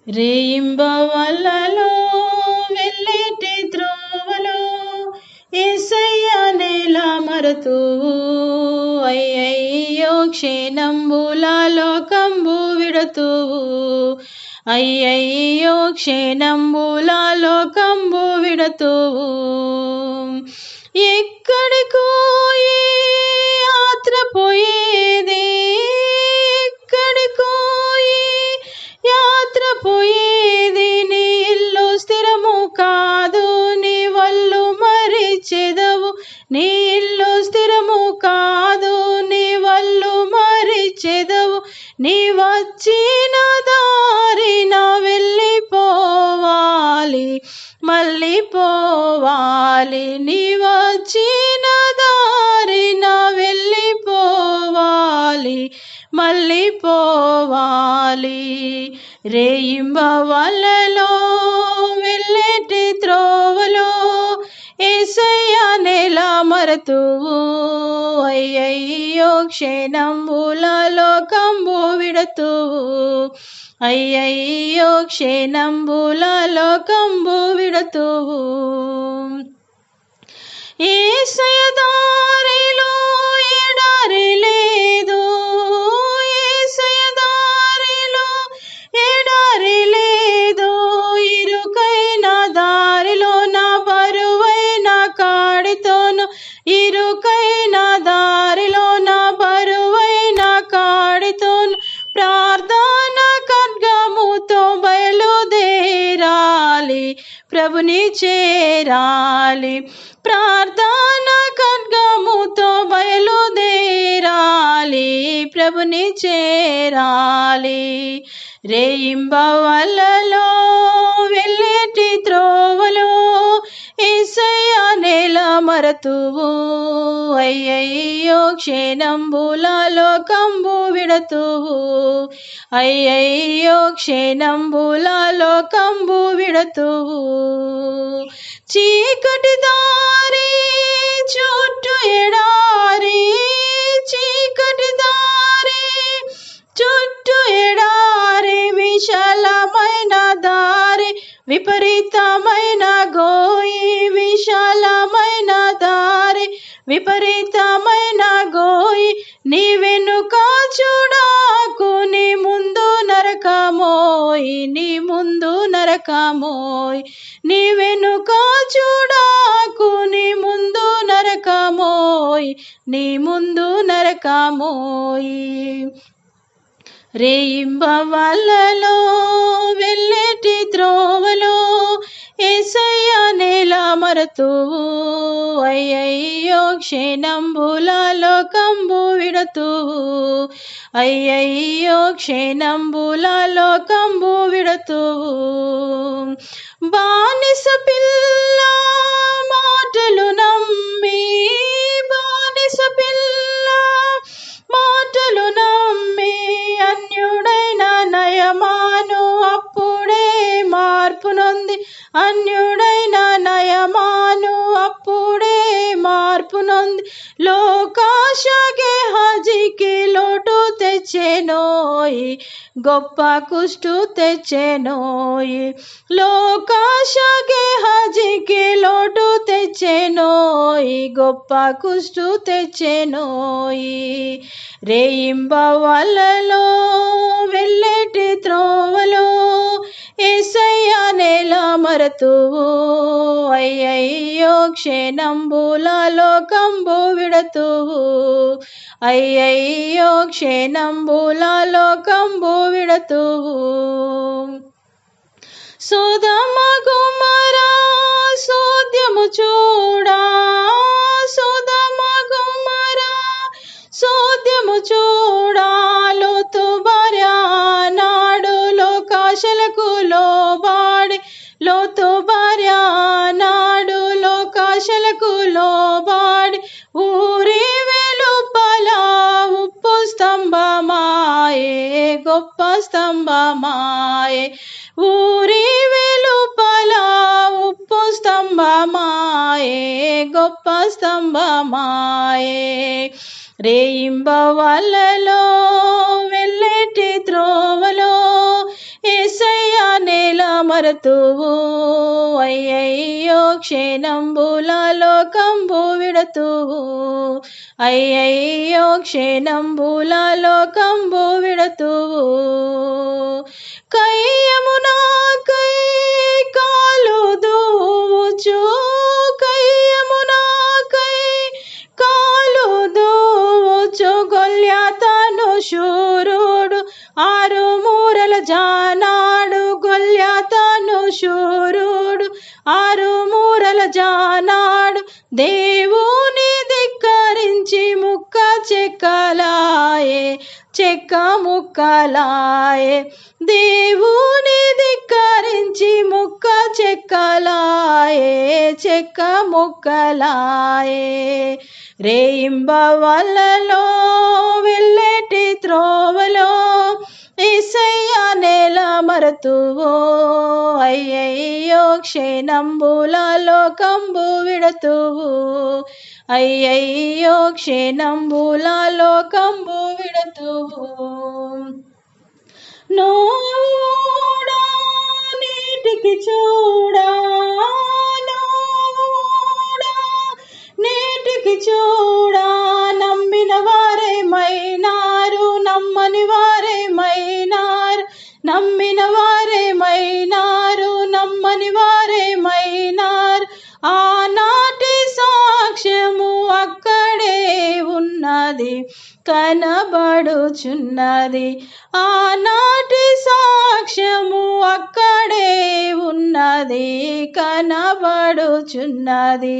రేయింబవళ్ళలో వెళ్ళేటి త్రోవలో యేసయ్య నేల మరతువు అయ్యయ్యో క్షేణంబుల లోకంబు విడతువు అయ్యయ్యో క్షేణంబుల లోకంబు విడతువు ఎక్కడికో యాత్ర పోయేది ఎక్కడికో యాత్ర పోయేది నీ ఇల్లు స్థిరము కాదు నీ వల్లు మరిచెదవు నీ ఇల్లు స్థిరము కాదు నీ వల్లు మరిచెదవు నీ వచ్చిన దారిన వెళ్ళిపోవాలి మళ్ళీ పోవాలి నీ వచ్చిన దారిన వెళ్ళిపోవాలి మళ్ళీ పోవాలి రేయింబవళ్ళలో వెళ్ళేటి త్రోవలో యేసయ్య నేల మరతువు అయ్యయ్యో క్షేణంబుల లోకంబు విడతువు అయ్యయ్యో క్షేణంబుల లోకంబు విడతువు యేసయ్య దారిలో ఎడారి లేదు యేసయ్య దారిలో ఎడారి లేదు ఇరుకైన దారిలో నా బరువైన కాడితోను ఇరుకైన దారిలో నా బరువైన కాడితోను ప్రార్థన ఖడ్గముతో బయలుదేరాలి ప్రభుని చేరాలి ప్రార్థన ఖడ్గముతో బయలుదేరాలి ప్రభుని చేరాలి రేయింబవళ్ళలో వెళ్ళేటి త్రోవలో యేసయ్య నేల మరతువు అయ్యయ్యో క్షేణంబుల లోకంబు విడతువు అయ్యయ్యో క్షేణంబుల లోకంబు విడతువు చీకటి దారి చుట్టూ ఎడారి చీకటి దారి చుట్టూ ఎడారి విశాలమైన దారి విపరీతమైన గోయి విశాలమైన దారి విపరీతమైన గోయి నీ వెనుక చూడాకు నీ ముందు నరకమోయి నీ ముందు నరకమోయి నీ వెనుక చూడాకు నీ ముందు నరకమోయి నీ ముందు నరకమోయి రేయింబవళ్ళలో వెళ్ళేటి త్రోవలో యేసయ్య నేల మరతువు అయ్యయ్యో క్షేణంబుల లోకంబు విడతువు అయ్యయ్యో క్షేణంబుల లోకంబు విడతువు బానిస పిల్ల మాటలు నమ్మి బానిస పిల్ల మాటలు నమ్మి అన్యుడైన నయమాను అప్పుడే మార్పు నొంది అన్యుడైన నయమాను అప్పుడే మార్పు నొంది లోకాశగే హజికి లోటు తెచ్చెనోయి గొప్ప కుష్టు తెచ్చెనోయి లోకాశగే హజికి లోటు తెచ్చెనోయి గొప్ప కుష్టు తెచ్చెనోయి రేయింబవళ్ళలో వెళ్ళేటి త్రోవలో యేసయ్య నేల మరతువు అయ్యయ్యో క్షేణంబుల లోకంబు విడతువు అయ్యయ్యో క్షేణంబుల లోకంబు విడతువు సోదమ గుమరా సోద్యము చూడా సోదమ గుమరా సోద్యము చూడా లోతు భార్య నాడు లోకాశలకు లోబాడి లోతు భార్య నాడు లోకాశలకు లోబాడి ఊరి వెలుపల ఉప్పు స్తంభమాయే గొప్ప స్తంభమాయే ఊరి వెలుపల ఉప్పు స్తంభమాయే గొప్ప స్తంభమాయే రేయింబవళ్ళలో వెళ్ళేటి త్రోవలో యేసయ్య మరతువు అయ్యయ్యో క్షణంబులలో కంబు విడతువు అయ్యయ్యో క్షణంబులలో కంబు విడతువు కయ్యమునాకై కాలు దూచు కయ్యమునాకై కాలు దూచు గొల్యాతను శూరుడు ఆరు మూరల జానాడు గొల్యాతను శూరుడు ఆరు మూరల జానాడు దేవుని ధిక్కరించి ముక్క చెక్కలాయే చెక్క ముక్కలాయే దేవుని ధిక్కరించి ముక్క చెక్కలాయే చెక్క ముక్కలాయే రేయింబవలలో వెళ్ళేటి త్రోవలో యేసయ్య నేల మరతువో అయ్యయ్యో క్షణంబులలో కంబు విడతువు అయ్యయ్యో క్షణంబులలో కంబు విడతువు నోడా నీటికి చూడా నోడా నీటికి చూడా నమ్మిన వారేమైనారు నమ్మని వారేమైనారు నమ్మిన వారేమైనారు నమ్మని వారేమైనారు ఆనాటి సాక్ష్యము అక్కడే ఉన్నది కనబడుచున్నది ఆనాటి సాక్ష్యము అక్కడే ఉన్నది కనబడుచున్నది